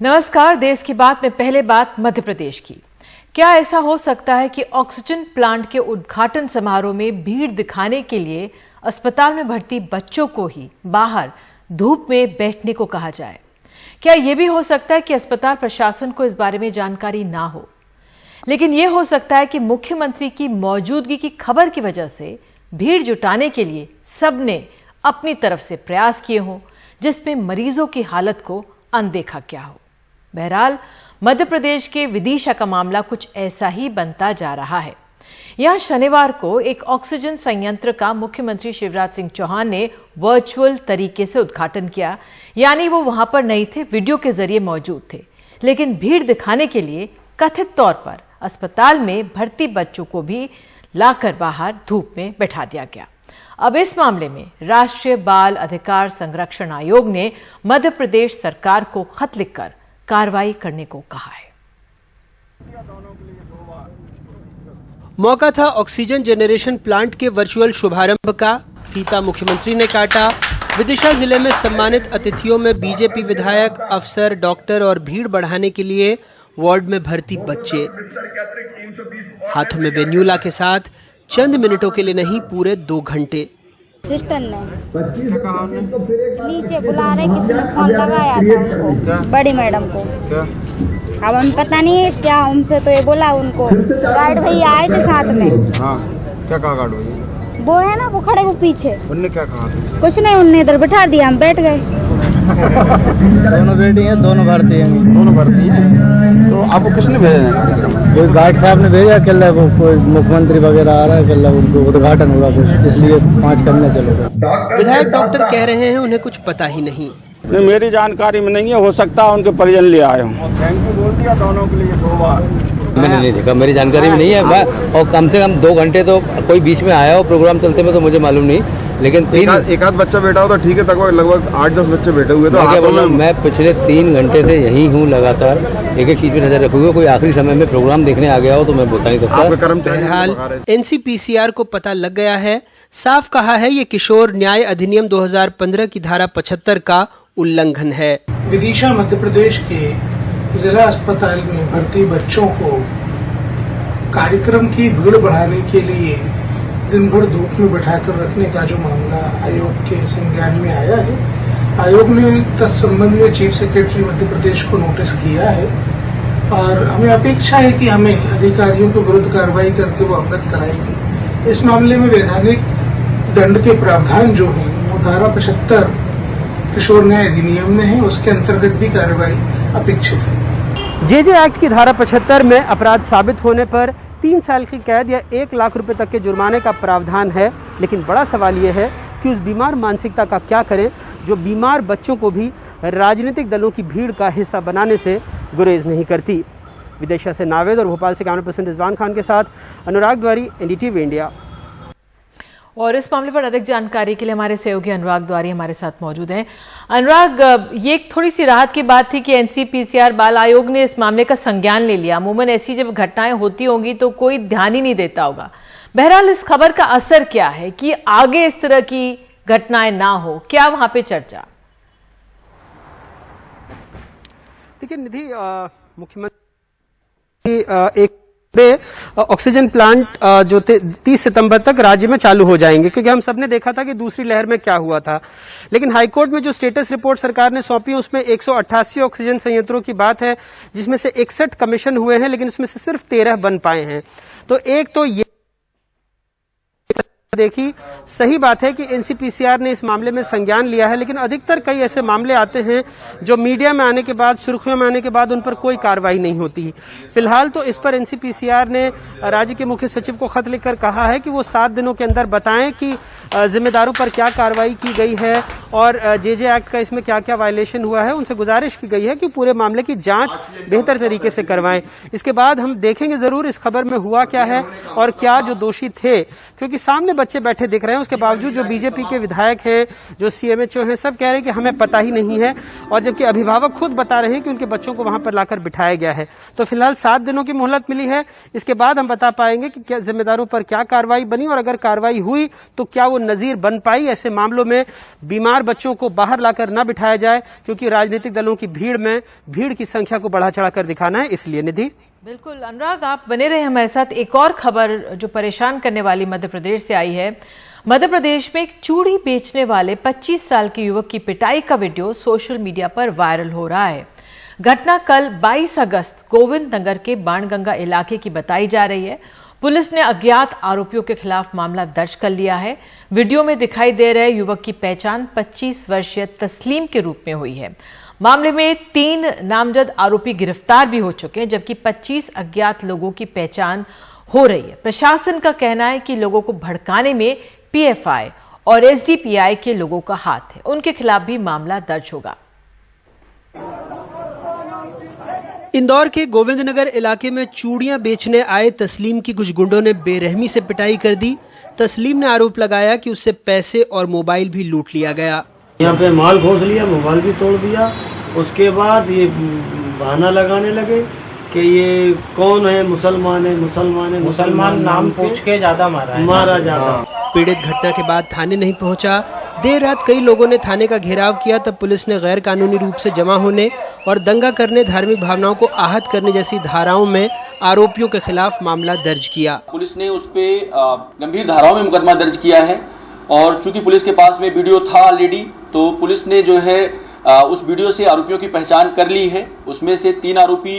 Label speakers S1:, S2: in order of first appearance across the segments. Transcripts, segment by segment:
S1: नमस्कार। देश की बात में पहले बात मध्य प्रदेश की। क्या ऐसा हो सकता है कि ऑक्सीजन प्लांट के उद्घाटन समारोह में भीड़ दिखाने के लिए अस्पताल में भर्ती बच्चों को ही बाहर धूप में बैठने को कहा जाए? क्या यह भी हो सकता है कि अस्पताल प्रशासन को इस बारे में जानकारी ना हो, लेकिन यह हो सकता है कि मुख्यमंत्री की मौजूदगी की खबर की वजह से भीड़ जुटाने के लिए सबने अपनी तरफ से प्रयास किए हों, जिसमें मरीजों की हालत को अनदेखा किया हो। बहरहाल मध्य प्रदेश के विदिशा का मामला कुछ ऐसा ही बनता जा रहा है। यहां शनिवार को एक ऑक्सीजन संयंत्र का मुख्यमंत्री शिवराज सिंह चौहान ने वर्चुअल तरीके से उद्घाटन किया, यानी वो वहां पर नहीं थे, वीडियो के जरिए मौजूद थे, लेकिन भीड़ दिखाने के लिए कथित तौर पर अस्पताल में भर्ती बच्चों को भी लाकर बाहर धूप में बैठा दिया गया। अब इस मामले में राष्ट्रीय बाल अधिकार संरक्षण आयोग ने मध्य प्रदेश सरकार को खत लिखकर कार्रवाई करने को कहा है।
S2: मौका था ऑक्सीजन जेनरेशन प्लांट के वर्चुअल शुभारंभ का। फीता मुख्यमंत्री ने काटा। विदिशा जिले में सम्मानित अतिथियों में बीजेपी विधायक, अफसर, डॉक्टर और भीड़ बढ़ाने के लिए वार्ड में भर्ती बच्चे। हाथों में वेन्यूला के साथ चंद मिनटों के लिए नहीं, पूरे 2 घंटे।
S3: सिस्टर ने नीचे बुला रहे, किसी ने फोन लगाया था उनको, बड़ी मैडम को। अब हम पता नहीं है क्या, उनसे तो ये बोला उनको। गार्ड भैया आए थे साथ में।
S4: हाँ, क्या कहा गार्ड भैया?
S3: वो है ना, वो खड़े वो पीछे।
S4: उनने क्या कहा?
S3: कुछ नहीं, उनने इधर बैठा दिया, हम बैठ गए।
S5: दोनों बेटी हैं, दोनों भर्ती हैं।
S4: दोनों भर्ती हैं। तो आपको किसने भेजा?
S5: कोई गार्ड साहब ने भेजा, कल वो कोई मुख्यमंत्री वगैरह आ रहा है, कल उनको उद्घाटन होगा कुछ, इसलिए 5 करने चलोगे।
S2: विधायक डॉक्टर कह रहे हैं उन्हें कुछ पता ही नहीं।
S4: मेरी जानकारी में नहीं है, हो सकता है उनके परिजन ले आए हों। थैंक यू बोल दिया दोनों के लिए 2 बार।
S6: मैंने नहीं देखा, मेरी जानकारी में नहीं है। और कम से कम 2 घंटे तो कोई बीच में आया हो प्रोग्राम चलते में, तो मुझे मालूम नहीं। लेकिन
S4: एक आध बच्चा बैठा हो तो ठीक है, लगभग 8-10 बच्चे बैठे हुए। तो
S6: मैं पिछले 3 घंटे से यही हूँ, लगातार एक एक चीज पे नजर रखूंगा। कोई आखिरी समय में प्रोग्राम देखने आ गया हो तो मैं बता नहीं सकता।
S2: बहरहाल एनसीपीसीआर को पता लग गया है। साफ कहा है, ये किशोर न्याय अधिनियम 2015 की धारा 75 का उल्लंघन है।
S7: विदिशा मध्य प्रदेश के जिला अस्पताल में भर्ती बच्चों को कार्यक्रम की भीड़ बढ़ाने के लिए दिन भर धूप में बैठाकर रखने का जो मामला आयोग के संज्ञान में आया है, आयोग ने तत्संबंध में चीफ सेक्रेटरी मध्य प्रदेश को नोटिस किया है और हमें अपेक्षा है कि हमें अधिकारियों के विरुद्ध कार्रवाई करके वो अवगत कराएगी। इस मामले में वैधानिक दंड के प्रावधान जो है वो धारा 75 किशोर न्याय अधिनियम में है, उसके अंतर्गत भी कार्रवाई अपेक्षित है।
S2: जेजे एक्ट की धारा 75 में अपराध साबित होने पर 3 साल की कैद या 1 लाख रुपए तक के जुर्माने का प्रावधान है। लेकिन बड़ा सवाल यह है कि उस बीमार मानसिकता का क्या करें जो बीमार बच्चों को भी राजनीतिक दलों की भीड़ का हिस्सा बनाने से गुरेज नहीं करती। विदिशा से नावेद और भोपाल से कैमरा पर्सन रिजवान खान के साथ अनुराग द्वारी, एनडीटीवी इंडिया।
S1: और इस मामले पर अधिक जानकारी के लिए हमारे सहयोगी अनुराग द्वारी हमारे साथ मौजूद हैं। अनुराग, ये थोड़ी सी राहत की बात थी कि एनसीपीसीआर बाल आयोग ने इस मामले का संज्ञान ले लिया। अमूमन ऐसी जब घटनाएं होती होंगी तो कोई ध्यान ही नहीं देता होगा। बहरहाल इस खबर का असर क्या है कि आगे इस तरह की घटनाएं ना हो? क्या वहां पे चर्चा?
S2: देखिए निधि, मुख्यमंत्री एक ऑक्सीजन प्लांट जो 30 सितंबर तक राज्य में चालू हो जाएंगे, क्योंकि हम सबने देखा था कि दूसरी लहर में क्या हुआ था। लेकिन हाईकोर्ट में जो स्टेटस रिपोर्ट सरकार ने सौंपी उसमें 188 ऑक्सीजन संयंत्रों की बात है, जिसमें से 61 कमीशन हुए हैं, लेकिन उसमें से सिर्फ 13 बन पाए हैं। तो एक तो ये देखी, सही बात है कि एनसीपीसीआर ने इस मामले में संज्ञान लिया है, लेकिन अधिकतर कई ऐसे मामले आते हैं जो मीडिया में आने के बाद, सुर्खियों में आने के बाद उन पर कोई कार्रवाई नहीं होती। फिलहाल तो इस पर एनसीपीसीआर ने राज्य के मुख्य सचिव को खत लिखकर कहा है कि वो 7 दिनों के अंदर बताएं कि जिम्मेदारों पर क्या कार्रवाई की गई है और जेजे एक्ट का इसमें क्या क्या वायलेशन हुआ है। उनसे गुजारिश की गई है कि पूरे मामले की जांच बेहतर तरीके से करवाएं। इसके बाद हम देखेंगे जरूर इस खबर में हुआ क्या है और क्या जो दोषी थे, क्योंकि सामने बच्चे बैठे दिख रहे हैं, उसके बावजूद जो बीजेपी के विधायक हैं, जो सीएमएचओ हैं, सब कह रहे हैं कि हमें पता ही नहीं है, और जबकि अभिभावक खुद बता रहे हैं कि उनके बच्चों को वहां पर लाकर बिठाया गया है। तो फिलहाल 7 दिनों की मोहलत मिली है, इसके बाद हम बता पाएंगे कि क्या जिम्मेदारों पर क्या कार्रवाई बनी, और अगर कार्रवाई हुई तो क्या वो नजीर बन पाई। ऐसे मामलों में बीमार बच्चों को बाहर लाकर न बिठाया जाए, क्योंकि राजनीतिक दलों की भीड़ की संख्या को बढ़ा चढ़ाकर दिखाना है, इसलिए। निधि,
S1: बिल्कुल अनुराग, आप बने रहे हमारे साथ। एक और खबर जो परेशान करने वाली मध्य प्रदेश से आई है। मध्य प्रदेश में एक चूड़ी बेचने वाले 25 साल के युवक की पिटाई का वीडियो सोशल मीडिया पर वायरल हो रहा है। घटना कल 22 अगस्त गोविंद नगर के बाणगंगा इलाके की बताई जा रही है। पुलिस ने अज्ञात आरोपियों के खिलाफ मामला दर्ज कर लिया है। वीडियो में दिखाई दे रहे युवक की पहचान 25 वर्षीय तस्लीम के रूप में हुई है। मामले में 3 नामजद आरोपी गिरफ्तार भी हो चुके हैं, जबकि 25 अज्ञात लोगों की पहचान हो रही है। प्रशासन का कहना है कि लोगों को भड़काने में पीएफआई और एसडीपीआई के लोगों का हाथ है, उनके खिलाफ भी मामला दर्ज होगा।
S2: इंदौर के गोविंदनगर इलाके में चूड़ियां बेचने आए तस्लीम की कुछ गुंडों ने बेरहमी से पिटाई कर दी। तस्लीम ने आरोप लगाया कि उससे पैसे और मोबाइल भी लूट लिया गया।
S8: यहाँ पे माल खोस लिया, मोबाइल भी तोड़ दिया। उसके बाद ये बहाना लगाने लगे कि ये कौन है, मुसलमान नाम पूछ के ज्यादा मारा ज्यादा।
S2: पीड़ित घटना के बाद थाने नहीं पहुंचा। देर रात कई लोगों ने थाने का घेराव किया, तब पुलिस ने गैर कानूनी रूप से जमा होने और दंगा करने, धार्मिक भावनाओं को आहत करने जैसी धाराओं में आरोपियों के खिलाफ मामला दर्ज किया।
S9: पुलिस ने उस पे गंभीर धाराओं में मुकदमा दर्ज किया है, और चूंकि पुलिस के पास में वीडियो था ऑलरेडी, तो पुलिस ने जो है उस वीडियो से आरोपियों की पहचान कर ली है। उसमें से 3 आरोपी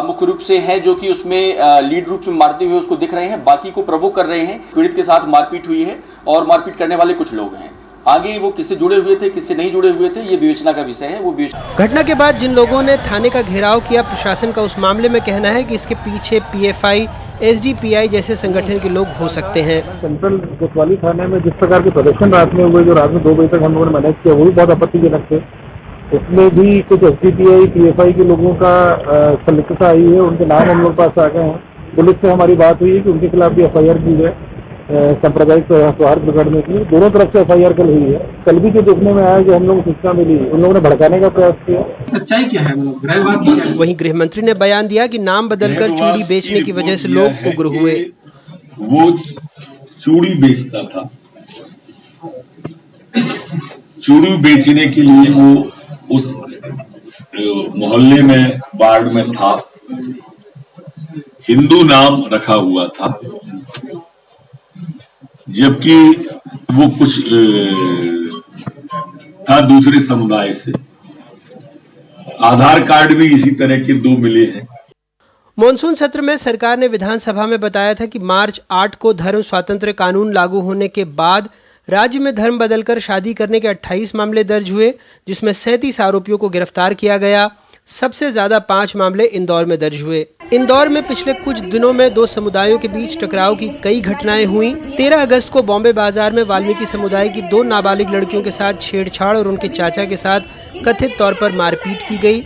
S9: मुख्य रूप से हैं, जो कि उसमें लीड रूप में मारते हुए उसको दिख रहे हैं, बाकी को प्रवोक कर रहे हैं। पीड़ित के साथ मारपीट हुई है, और मारपीट करने वाले कुछ लोग हैं। आगे वो किससे जुड़े हुए थे, किससे नहीं जुड़े हुए थे, ये विवेचना का विषय है। वो
S2: घटना के बाद जिन लोगों ने थाने का घेराव किया, प्रशासन का उस मामले में कहना है कि इसके पीछे पीएफआई, एसडीपीआई जैसे संगठन के लोग हो सकते हैं।
S5: सेंट्रल कोतवाली थाने में जिस प्रकार के प्रदर्शन रात में हुए, जो रात में 2 बजे तक हम लोगों ने मैनेज किया, वो भी बहुत आपत्तिजनक थे। उसमें भी कुछ एसडीपीआई, पीएफआई के लोगों का संलिप्तता आई है, उनके नाम हम लोग पास आ गए हैं। पुलिस से हमारी बात हुई है कि उनके खिलाफ भी एफआईआर की है, सांप्रदायिक सौहार्द बिगड़ने की। दोनों तरफ से एफआईआर कल हुई है। कल भी जो देखने में आया, जो हम लोग सूचना मिली, उन लोगों ने भड़काने का प्रयास किया।
S2: सच्चाई क्या है? वहीं गृह मंत्री ने बयान दिया कि नाम बदलकर चूड़ी बेचने की वजह से लोग उग्र हुए।
S10: वो चूड़ी बेचता था, चूड़ी बेचने के लिए वो उस मोहल्ले में, वार्ड में था, हिंदू नाम रखा हुआ था, जबकि वो कुछ था दूसरे समुदाय से। आधार कार्ड भी इसी तरह के 2 मिले हैं।
S2: मॉनसून सत्र में सरकार ने विधानसभा में बताया था कि मार्च 8 को धर्म स्वातंत्र्य कानून लागू होने के बाद राज्य में धर्म बदलकर शादी करने के 28 मामले दर्ज हुए, जिसमें 37 आरोपियों को गिरफ्तार किया गया। सबसे ज्यादा 5 मामले इंदौर में दर्ज हुए। इंदौर में पिछले कुछ दिनों में 2 समुदायों के बीच टकराव की कई घटनाएं हुई। 13 अगस्त को बॉम्बे बाजार में वाल्मीकि समुदाय की 2 नाबालिग लड़कियों के साथ छेड़छाड़ और उनके चाचा के साथ कथित तौर पर मारपीट की गई।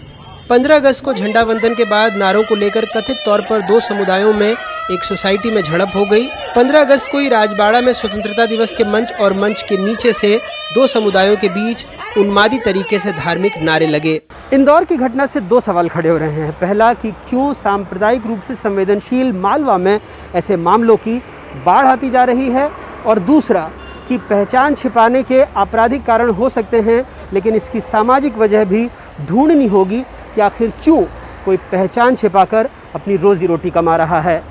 S2: 15 अगस्त को झंडा वंदन के बाद नारों को लेकर कथित तौर पर 2 समुदायों में एक सोसाइटी में झड़प हो गई। 15 अगस्त को ही राजबाड़ा में स्वतंत्रता दिवस के मंच और मंच के नीचे से 2 समुदायों के बीच उन्मादी तरीके से धार्मिक नारे लगे। इंदौर की घटना से 2 सवाल खड़े हो रहे हैं। पहला कि क्यों सांप्रदायिक रूप से संवेदनशील मालवा में ऐसे मामलों की बाढ़ आती जा रही है, और दूसरा कि पहचान छिपाने के आपराधिक कारण हो सकते हैं, लेकिन इसकी सामाजिक वजह भी ढूंढनी होगी कि आखिर क्यों कोई पहचान छिपाकर अपनी रोजी रोटी कमा रहा है।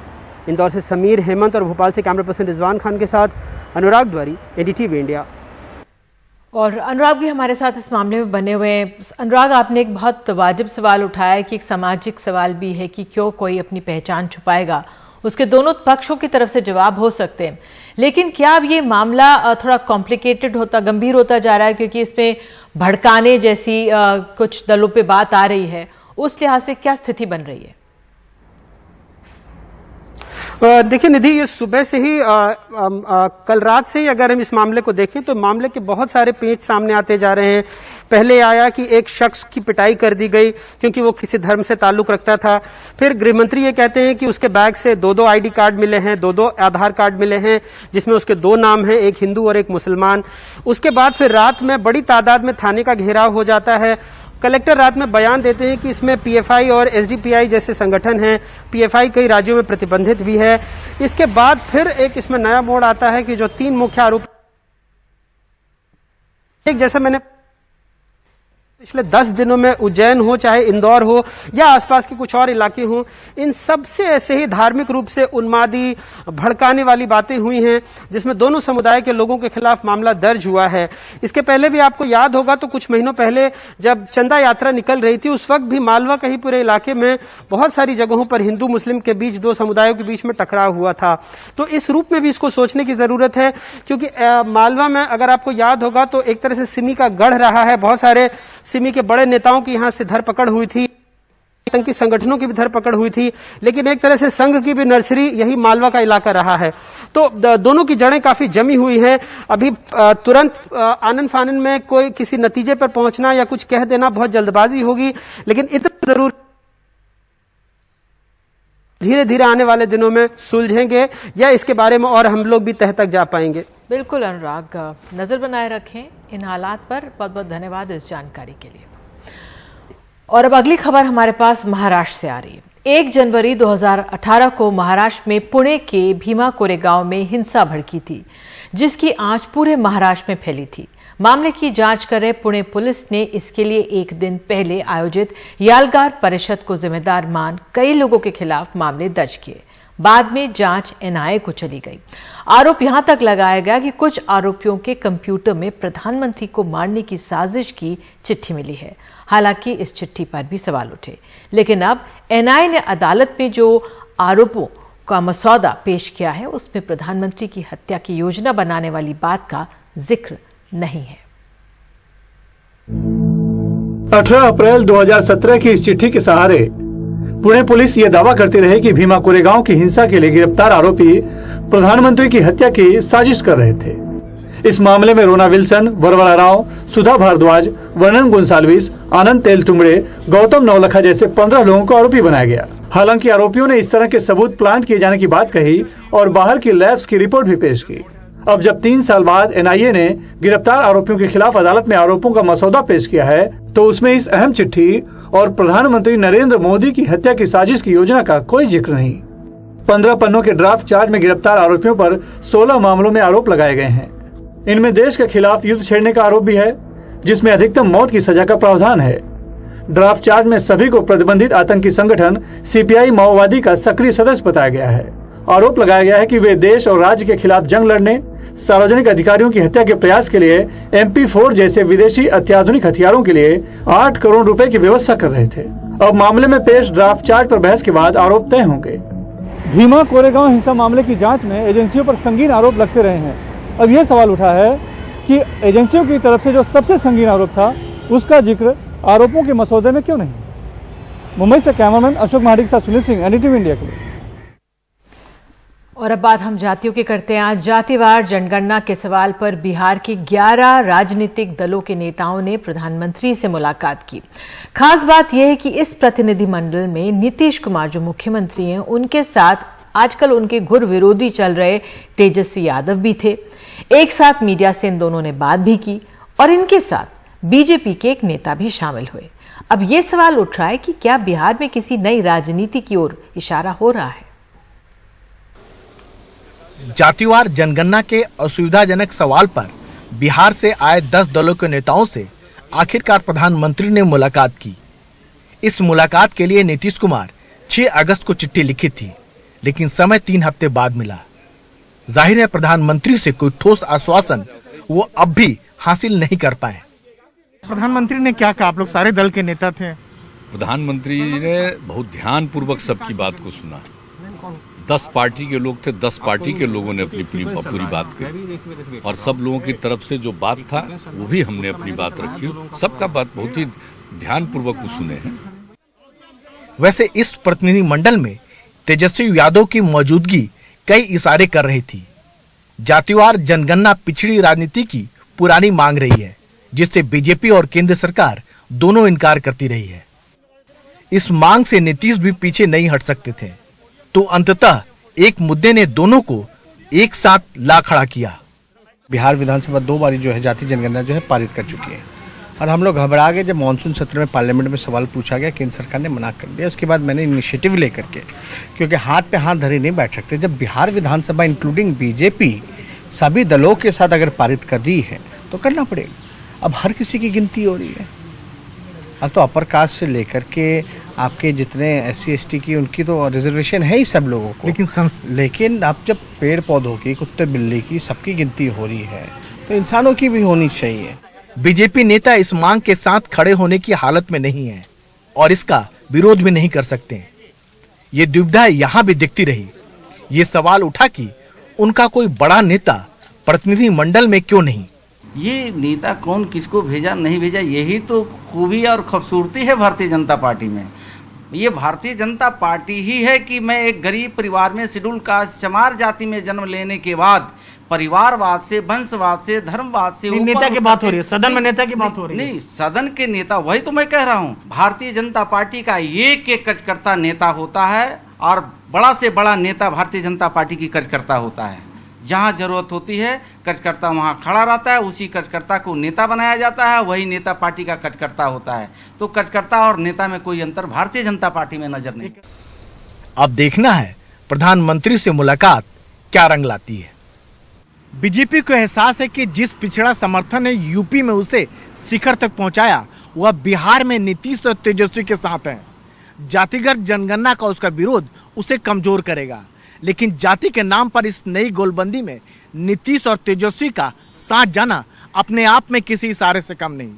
S2: इंदौर से समीर, हेमंत और भोपाल से कैमरा पर्सन रिजवान खान के साथ अनुराग द्वारी, एनडीटीवी इंडिया।
S1: और अनुराग भी हमारे साथ इस मामले में बने हुए हैं। अनुराग, आपने एक बहुत वाजिब सवाल उठाया कि एक सामाजिक सवाल भी है कि क्यों कोई अपनी पहचान छुपाएगा। उसके दोनों पक्षों की तरफ से जवाब हो सकते हैं, लेकिन क्या अब ये मामला थोड़ा कॉम्प्लिकेटेड होता, गंभीर होता जा रहा है, क्योंकि इसमें भड़काने जैसी कुछ दलों पे बात आ रही है, उस लिहाज से क्या स्थिति बन रही है?
S2: देखिए निधि, ये सुबह से ही कल रात से ही अगर हम इस मामले को देखें तो मामले के बहुत सारे पेच सामने आते जा रहे हैं। पहले आया कि एक शख्स की पिटाई कर दी गई क्योंकि वो किसी धर्म से ताल्लुक रखता था। फिर गृहमंत्री ये कहते हैं कि उसके बैग से 2-2 आईडी कार्ड मिले हैं, 2-2 आधार कार्ड मिले हैं, जिसमें उसके 2 नाम हैं, एक हिंदू और एक मुसलमान। उसके बाद फिर रात में बड़ी तादाद में थाने का घेराव हो जाता है। कलेक्टर रात में बयान देते हैं कि इसमें पीएफआई और एसडीपीआई जैसे संगठन हैं। पीएफआई कई राज्यों में प्रतिबंधित भी है। इसके बाद फिर एक इसमें नया मोड़ आता है कि जो 3 मुख्य आरोप, एक जैसे मैंने पिछले 10 दिनों में उज्जैन हो, चाहे इंदौर हो या आसपास के कुछ और इलाके हों, इन सब से ऐसे ही धार्मिक रूप से उन्मादी, भड़काने वाली बातें हुई हैं, जिसमें दोनों समुदाय के लोगों के खिलाफ मामला दर्ज हुआ है। इसके पहले भी आपको याद होगा तो कुछ महीनों पहले जब चंदा यात्रा निकल रही थी, उस वक्त भी मालवा के ही पूरे इलाके में बहुत सारी जगहों पर हिंदू मुस्लिम के बीच, 2 समुदायों के बीच में टकराव हुआ था। तो इस रूप में भी इसको सोचने की जरूरत है, क्योंकि मालवा में अगर आपको याद होगा तो एक तरह से सिमी का गढ़ रहा है। बहुत सारे सिमी के बड़े नेताओं की यहां से धरपकड़ हुई थी, आतंकी संगठनों की भी धरपकड़ हुई थी, लेकिन एक तरह से संघ की भी नर्सरी यही मालवा का इलाका रहा है। तो दोनों की जड़ें काफी जमी हुई हैं। अभी तुरंत आनन फानन में कोई किसी नतीजे पर पहुंचना या कुछ कह देना बहुत जल्दबाजी होगी, लेकिन इतना जरूर धीरे धीरे आने वाले दिनों में सुलझेंगे या इसके बारे में और हम लोग भी तह तक जा पाएंगे।
S1: बिल्कुल अनुराग, नजर बनाए रखें इन हालात पर। बहुत बहुत धन्यवाद इस जानकारी के लिए। और अब अगली खबर हमारे पास महाराष्ट्र से आ रही है। 1 जनवरी 2018 को महाराष्ट्र में पुणे के भीमा कोरेगांव में हिंसा भड़की थी, जिसकी आंच पूरे महाराष्ट्र में फैली थी। मामले की जांच कर रहे पुणे पुलिस ने इसके लिए एक दिन पहले आयोजित यालगार परिषद को जिम्मेदार मान कई लोगों के खिलाफ मामले दर्ज किए। बाद में जांच एनआईए को चली गई। आरोप यहां तक लगाया गया कि कुछ आरोपियों के कंप्यूटर में प्रधानमंत्री को मारने की साजिश की चिट्ठी मिली है। हालांकि इस चिट्ठी पर भी सवाल उठे, लेकिन अब एनआईए ने अदालत में जो आरोपों का मसौदा पेश किया है, उसमें प्रधानमंत्री की हत्या की योजना बनाने वाली बात का जिक्र नहीं है।
S11: 18 अप्रैल 2017 की इस चिट्ठी के सहारे पुणे पुलिस ये दावा करती रही कि भीमा कोरेगांव की हिंसा के लिए गिरफ्तार आरोपी प्रधानमंत्री की हत्या की साजिश कर रहे थे। इस मामले में रोना विल्सन, वरवरा राव, सुधा भारद्वाज, वर्णन गुंसाल्विस, आनंद तेलतुंबड़े, गौतम नवलखा जैसे 15 लोगों को आरोपी बनाया गया। हालांकि आरोपियों ने इस तरह के सबूत प्लांट किए जाने की बात कही और बाहर की लैब्स की रिपोर्ट भी पेश की। अब जब 3 साल बाद एनआईए ने गिरफ्तार आरोपियों के खिलाफ अदालत में आरोपों का मसौदा पेश किया है, तो उसमें इस अहम चिट्ठी और प्रधानमंत्री नरेंद्र मोदी की हत्या की साजिश की योजना का कोई जिक्र नहीं। 15 पन्नों के ड्राफ्ट चार्ज में गिरफ्तार आरोपियों पर 16 मामलों में आरोप लगाए गए हैं। इनमें देश के खिलाफ युद्ध छेड़ने का आरोप भी है, जिसमें अधिकतम मौत की सजा का प्रावधान है। ड्राफ्ट चार्ज में सभी को प्रतिबंधित आतंकी संगठन सीपीआई माओवादी का सक्रिय सदस्य बताया गया है। आरोप लगाया गया है कि वे देश और राज्य के खिलाफ जंग लड़ने, सार्वजनिक अधिकारियों की हत्या के प्रयास के लिए MP4 जैसे विदेशी अत्याधुनिक हथियारों के लिए 8 करोड़ रुपए की व्यवस्था कर रहे थे। अब मामले में पेश ड्राफ्ट चार्ज पर बहस के बाद आरोप तय होंगे।
S5: भीमा कोरेगांव हिंसा मामले की जांच में एजेंसियों पर संगीन आरोप लगते रहे हैं। अब यह सवाल उठा है कि एजेंसियों की तरफ से जो सबसे संगीन आरोप था, उसका जिक्र आरोपों के मसौदे में क्यों नहीं। मुंबई से कैमरामैन अशोक महाडिक के साथ सुनील सिंह, NDTV इंडिया के लिए।
S1: और अब बात हम जातियों की करते हैं। आज जातिवार जनगणना के सवाल पर बिहार के 11 राजनीतिक दलों के नेताओं ने प्रधानमंत्री से मुलाकात की। खास बात यह है कि इस प्रतिनिधिमंडल में नीतीश कुमार जो मुख्यमंत्री हैं, उनके साथ आजकल उनके घुर विरोधी चल रहे तेजस्वी यादव भी थे। एक साथ मीडिया से इन दोनों ने बात भी की और इनके साथ बीजेपी के एक नेता भी शामिल हुए। अब यह सवाल उठ रहा है कि क्या बिहार में किसी नई राजनीति की ओर इशारा हो रहा है।
S12: जातिवार जनगणना के असुविधाजनक सवाल पर बिहार से आए 10 दलों के नेताओं से आखिरकार प्रधानमंत्री ने मुलाकात की। इस मुलाकात के लिए नीतीश कुमार 6 अगस्त को चिट्ठी लिखी थी, लेकिन समय 3 हफ्ते बाद मिला। जाहिर है प्रधानमंत्री से कोई ठोस आश्वासन वो अब भी हासिल नहीं कर पाए।
S13: प्रधानमंत्री ने क्या कहा? आप लोग सारे दल के नेता थे।
S14: प्रधानमंत्री ने बहुत ध्यान पूर्वक सबकी बात को सुना। 10 पार्टी के लोग थे, 10 पार्टी के लोगों ने अपनी पूरी बात कही और सब लोगों की तरफ से जो बात था वो भी हमने अपनी बात रखी। सबका बात बहुत ही ध्यान पूर्वक सुने हैं।
S12: वैसे इस प्रतिनिधिमंडल में तेजस्वी यादव की मौजूदगी कई इशारे कर रही थी। जातिवार जनगणना पिछड़ी राजनीति की पुरानी मांग रही है। जिससे बीजेपी और केंद्र सरकार दोनों इनकार करती रही है। इस मांग से नीतीश भी पीछे नहीं हट सकते थे, तो अंततः एक मुद्दे ने दोनों को एक साथ ला खड़ा किया।
S15: बिहार विधानसभा 2 बारी जो है जाति जनगणना जो है पारित कर चुकी है और हम लोग घबरा गए जब मानसून सत्र में पार्लियामेंट में सवाल पूछा गया, केंद्र सरकार ने मना कर दिया। उसके बाद मैंने इनिशिएटिव लेकर के, क्योंकि हाथ पे हाथ धरे नहीं बैठ सकते, जब बिहार विधानसभा इंक्लूडिंग बीजेपी सभी दलों के साथ अगर पारित कर रही है तो करना पड़ेगा। अब हर किसी की गिनती हो रही है। अब तो अपर कास्ट से लेकर के आपके जितने SC ST की उनकी तो रिजर्वेशन है ही सब लोगों को, लेकिन अब जब पेड़ पौधों की, कुत्ते बिल्ली की सबकी गिनती हो रही है तो इंसानों की भी होनी चाहिए।
S12: बीजेपी नेता इस मांग के साथ खड़े होने की हालत में नहीं है और इसका विरोध भी नहीं कर सकते। ये दुविधा यहाँ भी दिखती रही। ये सवाल उठा कि उनका कोई बड़ा नेता प्रतिनिधि मंडल में क्यों नहीं।
S16: ये नेता कौन किसको भेजा नहीं भेजा, यही तो खूबी और खूबसूरती है भारतीय जनता पार्टी में। ये भारतीय जनता पार्टी ही है कि मैं एक गरीब परिवार में शेड्यूल कास्ट चमार जाति में जन्म लेने के बाद परिवारवाद से, वंशवाद से, धर्मवाद से
S13: नेता की बात हो रही है, सदन में नेता की बात हो रही है।
S16: नहीं, सदन के नेता, वही तो मैं कह रहा हूँ। भारतीय जनता पार्टी का एक कार्यकर्ता नेता होता है और बड़ा से बड़ा नेता भारतीय जनता पार्टी की कार्यकर्ता होता है। जहाँ जरूरत होती है कार्यकर्ता वहाँ खड़ा रहता है, उसी कार्यकर्ता को नेता बनाया जाता है, वही नेता पार्टी का कार्यकर्ता होता है। तो कार्यकर्ता और नेता में कोई अंतर भारतीय जनता पार्टी में नजर नहीं।
S12: अब देखना है प्रधानमंत्री से मुलाकात क्या रंग लाती है।
S13: बीजेपी को एहसास है कि जिस पिछड़ा समर्थन ने यूपी में उसे शिखर तक पहुंचाया, वह बिहार में नीतीश और तेजस्वी के साथ है। जातिगत जनगणना का उसका विरोध उसे कमजोर करेगा, लेकिन जाति के नाम पर इस नई गोलबंदी में नीतीश और तेजस्वी का साथ जाना अपने आप में किसी इशारे से कम नहीं।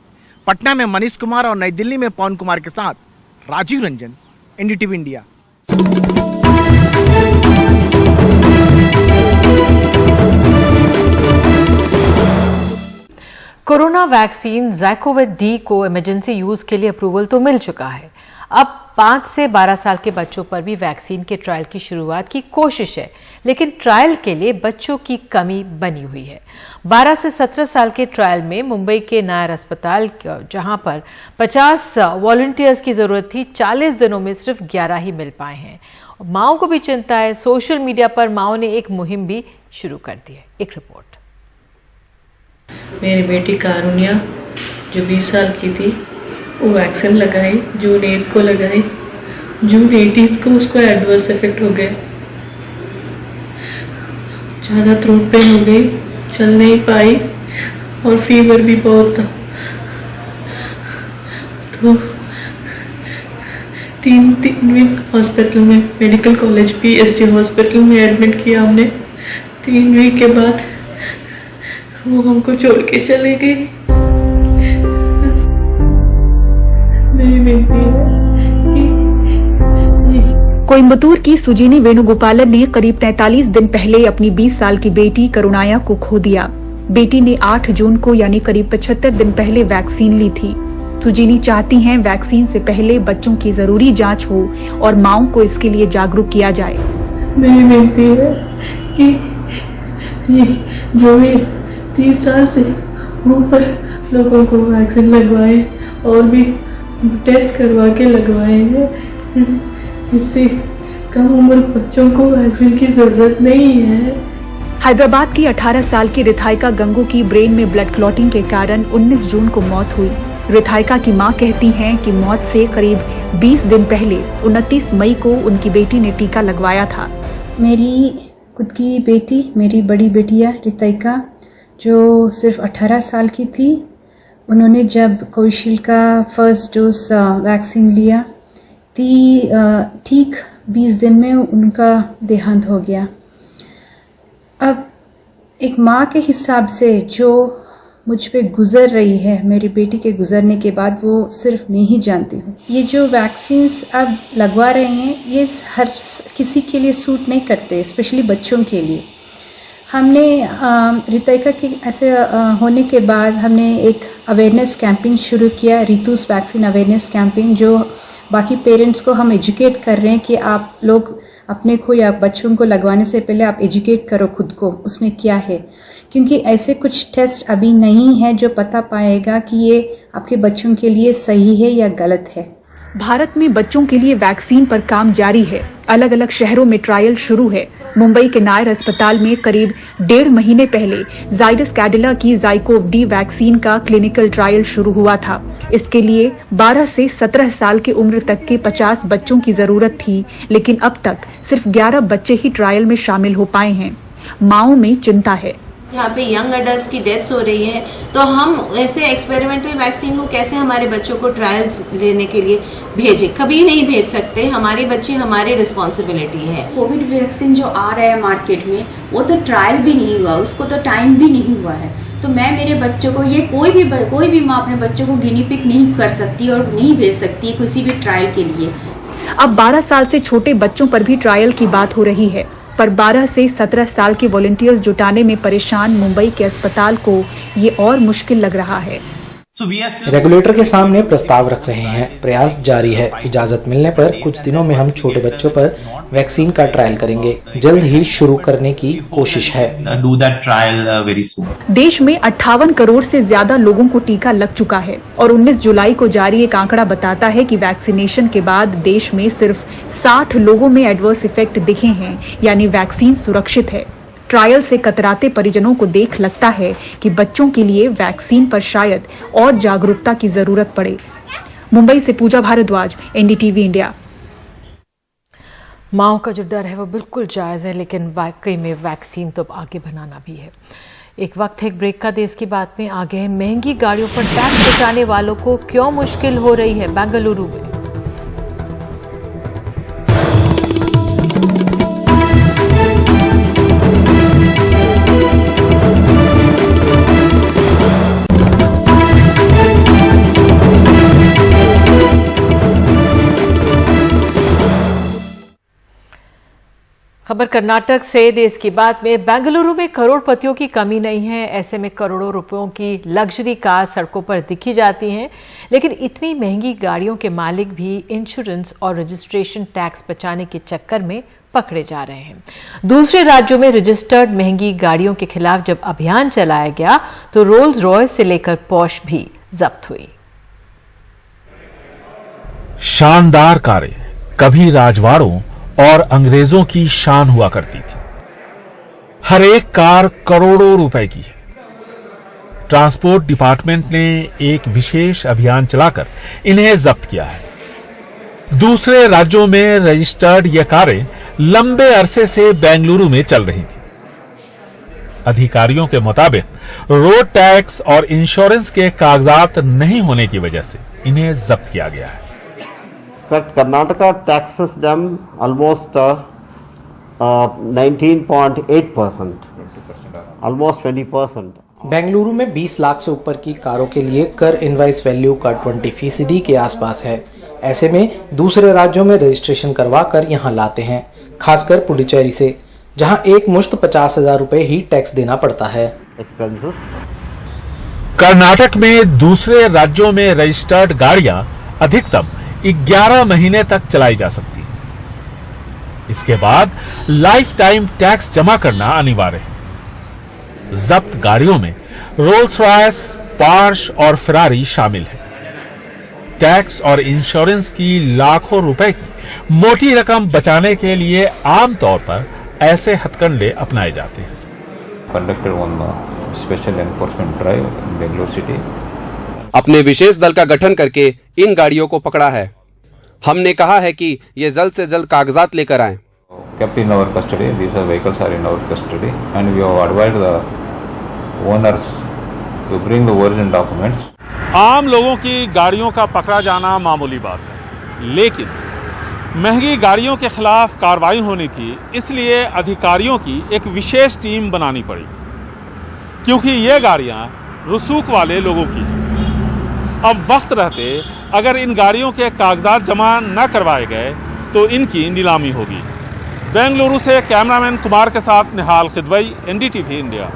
S13: पटना में मनीष कुमार और नई दिल्ली में पवन कुमार के साथ Rajeev Ranjan, NDTV India.
S1: Corona vaccine ZyCoV D को इमरजेंसी यूज के लिए अप्रूवल तो मिल चुका है। अब 5 से 12 साल के बच्चों पर भी वैक्सीन के ट्रायल की शुरुआत की कोशिश है, लेकिन ट्रायल के लिए बच्चों की कमी बनी हुई है। 12 से 17 साल के ट्रायल में मुंबई के नायर अस्पताल, जहां पर 50 वॉलंटियर्स की जरूरत थी, 40 दिनों में सिर्फ 11 ही मिल पाए हैं। माओ को भी चिंता है। सोशल मीडिया पर माओ ने एक मुहिम भी शुरू कर दी है। एक रिपोर्ट।
S17: मेरी बेटी कारुण्या जो 20 साल की थी, वो वैक्सीन लगाई, जून 8 को लगाई। जून 18 को उसको एडवर्स इफेक्ट हो गए, ज़्यादा थ्रोट पेन हो गई, चल नहीं पाई और फीवर भी बहुत था। तो 3 वीक हॉस्पिटल में, मेडिकल कॉलेज PSG हॉस्पिटल में एडमिट किया हमने। 3 वीक के बाद वो हमको छोड़ के चले गई। मेरी बेटी
S18: कोयम्बतूर की सुजीनी वेणुगोपालन ने करीब 43 दिन पहले अपनी 20 साल की बेटी करुणाया को खो दिया। बेटी ने 8 जून को यानी करीब 75 दिन पहले वैक्सीन ली थी। सुजीनी चाहती हैं वैक्सीन से पहले बच्चों की जरूरी जांच हो और माओं को इसके लिए जागरूक किया जाए।
S17: मेरी बेटी है कि ये जो भी 30 साल से ऊपर लोगों को वैक्सीन लगवाए और भी टेस्ट करवा के लगवाए हैं। इससे कम उम्र बच्चों को वैक्सीन की जरूरत नहीं है।
S18: हैदराबाद की 18 साल की रिथाइका गंगू की ब्रेन में ब्लड क्लॉटिंग के कारण 19 जून को मौत हुई। रिथाइका की मां कहती हैं कि मौत से करीब 20 दिन पहले 29 मई को उनकी बेटी ने टीका लगवाया था।
S19: मेरी खुद की बेटी, मेरी बड़ी बेटिया रिथाइका, जो सिर्फ 18 साल की थी, उन्होंने जब कोविशील्ड का फर्स्ट डोज वैक्सीन लिया थी, ठीक 20 दिन में उनका देहांत हो गया। अब एक माँ के हिसाब से जो मुझ पे गुजर रही है मेरी बेटी के गुजरने के बाद, वो सिर्फ मैं ही जानती हूँ। ये जो वैक्सीन्स अब लगवा रहे हैं, ये हर किसी के लिए सूट नहीं करते, स्पेशली बच्चों के लिए। हमने रितैका के ऐसे होने के बाद हमने एक अवेयरनेस कैंपिंग शुरू किया, रितुस वैक्सीन अवेयरनेस कैंपिंग, जो बाकी पेरेंट्स को हम एजुकेट कर रहे हैं कि आप लोग अपने को या बच्चों को लगवाने से पहले आप एजुकेट करो खुद को, उसमें क्या है, क्योंकि ऐसे कुछ टेस्ट अभी नहीं है जो पता पाएगा कि ये आपके बच्चों के लिए सही है या गलत है।
S18: भारत में बच्चों के लिए वैक्सीन पर काम जारी है। अलग अलग शहरों में ट्रायल शुरू है। मुंबई के नायर अस्पताल में करीब 1.5 महीने पहले जाइडस कैडिला की ज़ाइकोव डी वैक्सीन का क्लिनिकल ट्रायल शुरू हुआ था। इसके लिए 12 से 17 साल की उम्र तक के 50 बच्चों की जरूरत थी, लेकिन अब तक सिर्फ 11 बच्चे ही ट्रायल में शामिल हो पाए हैं। माओं में चिंता है।
S20: यहाँ पे यंग अडल्ट्स की डेथ्स हो रही है, तो हम ऐसे एक्सपेरिमेंटल वैक्सीन को कैसे हमारे बच्चों को ट्रायल्स लेने के लिए भेजें? कभी नहीं भेज सकते। हमारे बच्चे हमारी रिस्पॉन्सिबिलिटी है।
S21: कोविड वैक्सीन जो आ रहा है मार्केट में, वो तो ट्रायल भी नहीं हुआ, उसको तो टाइम भी नहीं हुआ है। तो मैं मेरे बच्चों को, ये कोई भी माँ अपने बच्चों को गिनी पिक नहीं कर सकती और नहीं भेज सकती किसी भी ट्रायल के लिए।
S18: अब 12 साल से छोटे बच्चों पर भी ट्रायल की बात हो रही है, पर 12 से 17 साल के वॉलंटियर्स जुटाने में परेशान मुंबई के अस्पताल को ये और मुश्किल लग रहा है।
S22: रेगुलेटर के सामने प्रस्ताव रख रहे हैं, प्रयास जारी है। इजाजत मिलने पर कुछ दिनों में हम छोटे बच्चों पर वैक्सीन का ट्रायल करेंगे। जल्द ही शुरू करने की कोशिश है।
S23: Do that trial very soon.
S18: देश में 58 करोड़ से ज्यादा लोगों को टीका लग चुका है और 19 जुलाई को जारी एक आंकड़ा बताता है कि वैक्सीनेशन के बाद देश में सिर्फ 60 लोगों में एडवर्स इफेक्ट दिखे हैं, यानी वैक्सीन सुरक्षित है। ट्रायल से कतराते परिजनों को देख लगता है कि बच्चों के लिए वैक्सीन पर शायद और जागरूकता की जरूरत पड़े। मुंबई से पूजा भारद्वाज, एनडीटीवी इंडिया।
S1: माओ का जो डर है वो बिल्कुल जायज है, लेकिन वाकई में वैक्सीन तो आगे बनाना भी है। एक वक्त है एक ब्रेक का, देश की बात में आगे है महंगी गाड़ियों पर टैक्स बचाने वालों को क्यों मुश्किल हो रही है बेंगलुरु में। खबर कर्नाटक से, देश की बात में बेंगलुरु में करोड़पतियों की कमी नहीं है। ऐसे में करोड़ों रुपयों की लग्जरी कार सड़कों पर दिखी जाती हैं, लेकिन इतनी महंगी गाड़ियों के मालिक भी इंश्योरेंस और रजिस्ट्रेशन टैक्स बचाने के चक्कर में पकड़े जा रहे हैं। दूसरे राज्यों में रजिस्टर्ड महंगी गाड़ियों के खिलाफ जब अभियान चलाया गया तो रोल्स रॉयस से लेकर पॉश भी जब्त हुई।
S24: शानदार कारें कभी राजवाड़ों और अंग्रेजों की शान हुआ करती थी। हर एक कार करोड़ों रुपए की है। ट्रांसपोर्ट डिपार्टमेंट ने एक विशेष अभियान चलाकर इन्हें जब्त किया है। दूसरे राज्यों में रजिस्टर्ड ये कारें लंबे अरसे से बेंगलुरु में चल रही थी। अधिकारियों के मुताबिक रोड टैक्स और इंश्योरेंस के कागजात नहीं होने की वजह से इन्हें जब्त किया गया है।
S25: Karnataka taxes them almost 19.8%, almost 20%.
S22: Bengaluru में 20 लाख से ऊपर की कारों के लिए कर इनवाइस वैल्यू का 20% के आसपास है। ऐसे में दूसरे राज्यों में रजिस्ट्रेशन करवा कर यहाँ लाते हैं, खासकर पुडुचेरी से, जहाँ एक मुश्त 50,000 रुपए ही टैक्स देना पड़ता है।
S24: कर्नाटक में दूसरे राज्यों में रजिस्टर्ड गाड़ियां अधिकतम 11 महीने तक चलाई जा सकती है। इसके बाद लाइफ टाइम टैक्स जमा करना अनिवार्य है। जब्त गाड़ियों में रोल्स रॉयस, पोर्श और फेरारी शामिल है। टैक्स और इंश्योरेंस की लाखों रुपए की मोटी रकम बचाने के लिए आमतौर पर ऐसे हथकंडे अपनाए जाते हैं।
S26: Conducted one special enforcement drive इन बेंगलुरु सिटी।
S27: अपने विशेष दल का गठन करके इन गाड़ियों को पकड़ा है। हमने कहा है कि ये जल्द से जल्द कागजात लेकर आएं।
S26: Kept in our custody, these vehicles are in our custody, and we have advised the owners to bring the original documents.
S24: आम लोगों की गाड़ियों का पकड़ा जाना मामूली बात है, लेकिन महंगी गाड़ियों के खिलाफ कार्रवाई होनी थी, इसलिए अधिकारियों की एक विशेष टीम बनानी पड़ी, क्योंकि ये गाड़ियां रसूख वाले लोगों की हैं। अब वक्त रहते अगर इन गाड़ियों के कागजात जमा न करवाए गए तो इनकी नीलामी होगी। बेंगलुरु से कैमरामैन कुमार के साथ निहाल खिदवई, एनडीटीवी इंडिया।